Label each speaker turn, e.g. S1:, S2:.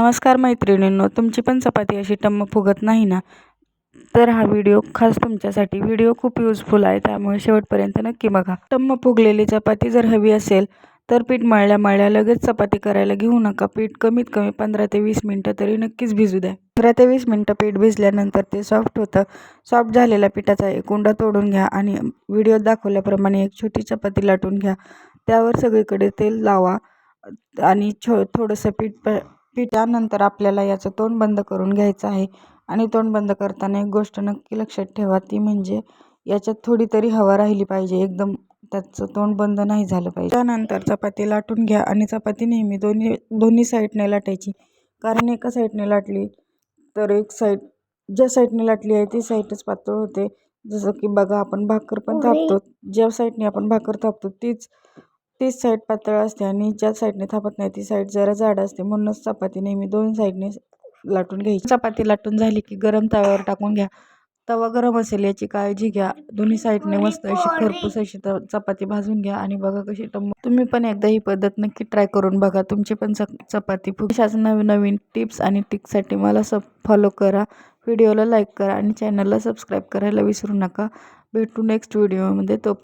S1: नमस्कार मैत्रिणींनो, तुमची पण चपाती अशी टम्म फुगत नाही ना? तर हा व्हिडिओ खास तुमच्यासाठी. व्हिडिओ खूप युजफुल आहे, त्यामुळे शेवटपर्यंत नक्की बघा. टम्म फुगलेली चपाती जर हवी असेल तर पीठ मळल्या लगेच चपाती करायला घेऊ नका. पीठ कमीत कमी 15 ते 20 मिनटं तरी नक्कीच भिजू द्या. 15 ते 20 मिनटं पीठ भिजल्यानंतर ते सॉफ्ट होतं. सॉफ्ट झालेल्या पिठाचा एक उंडा तोडून घ्या आणि व्हिडिओत दाखवल्याप्रमाणे एक छोटी चपाती लाटून घ्या. त्यावर सगळीकडे तेल लावा आणि थोडंसं त्यानंतर आपल्याला याचं तोंड बंद करून घ्यायचं आहे. आणि तोंड बंद करताना एक गोष्ट नक्की लक्षात ठेवा, ती म्हणजे याच्यात थोडी तरी हवा राहिली पाहिजे, एकदम त्याचं तोंड बंद नाही झालं पाहिजे. त्यानंतर चपाती लाटून घ्या आणि चपाती नेहमी दोन्ही साईडने लाटायची, कारण एका साईडने लाटली तर एक साईड, ज्या साईडने लाटली आहे ती साईडच पातळ होते. जसं की बघा, आपण भाकर पण थापतो, ज्या साईडने आपण भाकर थापतो तीच साईड पातळ असते आणि ज्या साईडने थापत नाही ती साईड जरा जाड असते. म्हणूनच चपाती नेहमी दोन साईडने लाटून घ्यायची. चपाती लाटून झाली की गरम तव्यावर टाकून घ्या. तवा गरम असेल याची काळजी घ्या. दोन्ही साईडने मस्त अशी खरपूस अशी चपाती भाजून घ्या आणि बघा कशी टम्म. तुम्ही पण एकदा ही पद्धत नक्की ट्राय करून बघा, तुमची पण चपाती अशाच नवीन टिप्स आणि ट्रिक्ससाठी मला फॉलो करा. व्हिडिओला लाईक करा आणि चॅनलला सबस्क्राईब करायला विसरू नका. भेटू नेक्स्ट व्हिडिओमध्ये. तो